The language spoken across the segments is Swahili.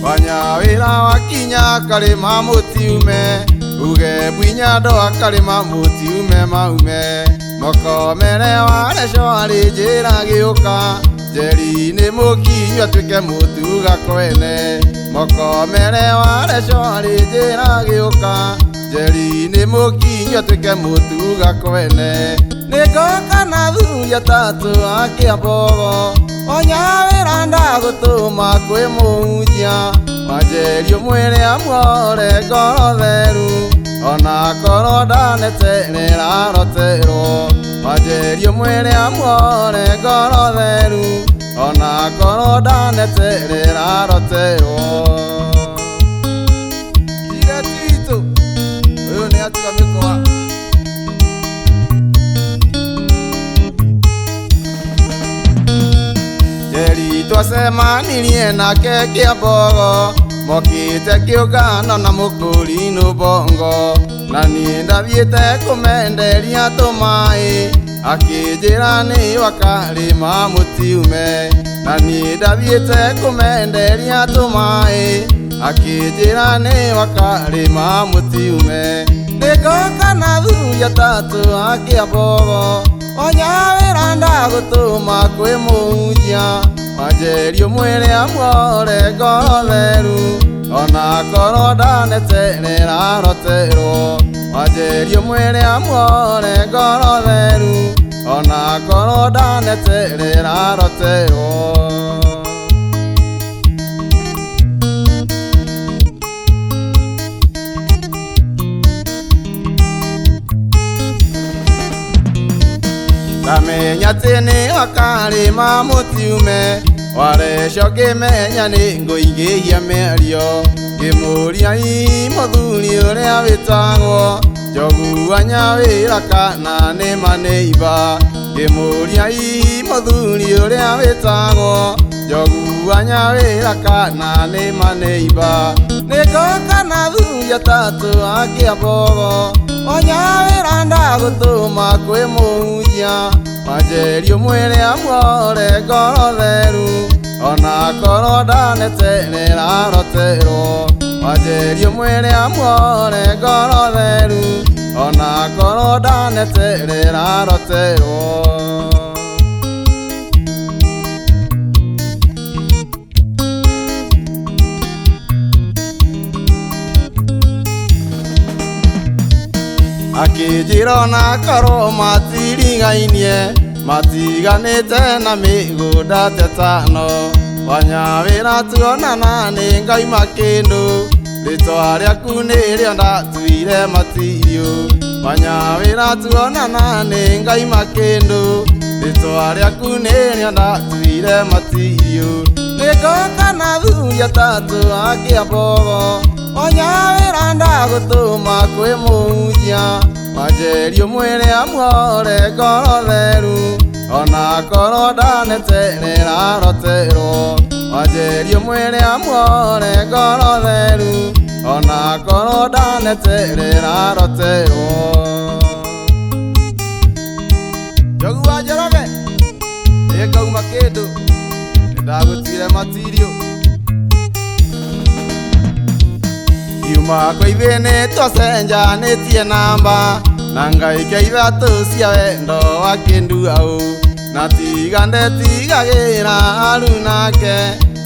Wanyawira wakinya kalima mutiume uge bwinya ndo kalima mutiume maume mokomere wale shwari jira giuka jeri ni mukinyo twike mutuga kwene mokomere wale shwari jira giuka jeri ni mukinyo twike mutuga kwene nigoka na thuya tatu akiambogo Wanyawira ndagutuma kwi munjia Wanjeri umwire amwore ngoro theru Ona korwo ndaneterera roterwo Wanjeri umwire amwore ngoro theru Ona korwo ndaneterera roterwo Ire tito uyu ni atiga mikoa Jeri twasemanirie nake Kiambogo Mokite kiugano na mukuri nubongo Na ni ndathiite kumenderia tumai Akinjira ni wakalima mutiume Na ni ndathiite kumenderia tumai Akinjira ni wakalima mutiume Nigoka na thuya tatu akiambogo Wanyawira ndagutuma kwi munjia Wanjeri umwire amwore ngoro theru Ona korwo ndaneterera roterwo Wanjeri umwire amwore ngoro theru Ona korwo ndaneterera roterwo Kamenya tini wakalima mutiume Wareco ngimenya ni nguingihia miario Ngimuria muthuri uria witagwo Njogu wa Nyawira kana ni maneiba Ngimuria muthuri uria witagwo Njogu wa Nyawira kana ni maneiba Nigoka na thuya tatu akiambogo Wanyawira ndagutuma kwi munjia Wanjeri umwire amwore ngoro theru Ona korwo ndaneterera roterwo Wanjeri umwire amwore ngoro theru Ona korwo ndaneterera roterwo Akinjira ona korwo matirigainie Matiganite na migunda tetano Wanyawira tuonana ni Ngai makindu Ritwa riaku nirio ndatuire matirio Wanyawira tuonana ni Ngai makindu Ritwa riaku nirio ndatuire matirio Nigoka na thuya tatu akiambogo Wanyawira ndagutuma kwi munjia Wanjeri umwire amwore ngoro theru Ona korwo ndaneterera roterwo Wanjeri umwire amwore ngoro theru Ona korwo ndaneterera roterwo Njogu wa Njoroge Nĩngauma kĩndũ Nĩndagũtire matirio Kiuma kwa ithĩnĩ twacenjanĩtie namba Na ngaika ithatũ cia wendo wakĩnduaũ Na tiga ndetigagĩra aru nake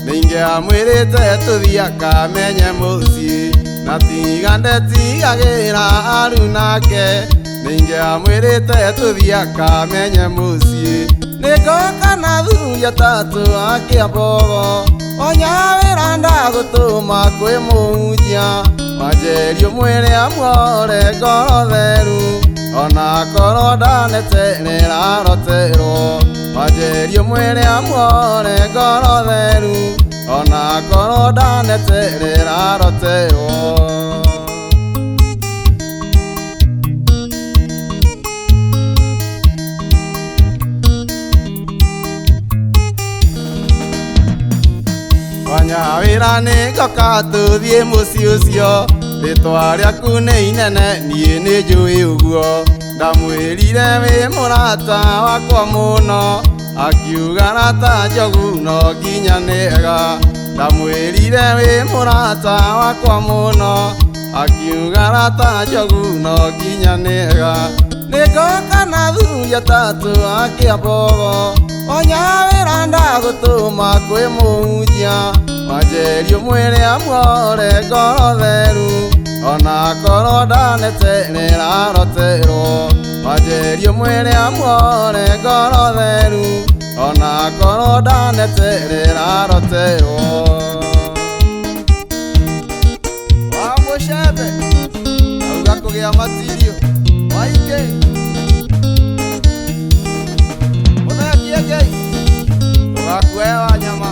Nĩingĩamwĩrĩte tũthiĩ akamenye mũciĩ Na tiga ndetigagĩra aru nake Nĩingĩamwĩrĩte tũthiĩ akamenye mũciĩ Nigoka na thuya tatu akiambogo Wanyawira ndagutuma kwi munjia Wanjeri umwire amwore ngoro theru Ona korwo ndaneterera roterwo Wanjeri umwire amwore ngoro theru Ona korwo ndaneterera roterwo Wanyawira nigoka tuthie muciĩ ucio Ritwa rĩaku nĩ inene niĩ nĩ njũĩ ũguo. Ndamwĩrire wĩ mũrata wakwa mũno, akiuga rata njogu no nginya nĩega. Ndamwĩrire wĩ mũrata wakwa mũno, akiuga rata njogu no nginya nĩega. Nĩngoka na thuya tatu akia mbogo, onya wĩra ndagũtũma kwĩ mũhunjia. Wanjerio mwĩrĩ amuore ngoro theru, ona korwo ndaneterera roterwo. Wanjerio mwĩrĩ amuore ngoro theru, ona korwo ndaneterera roterwo. Wa mũcembe auga kũgĩa matirio waingĩ mũthekie Ngai ũgakuoya wa nyama.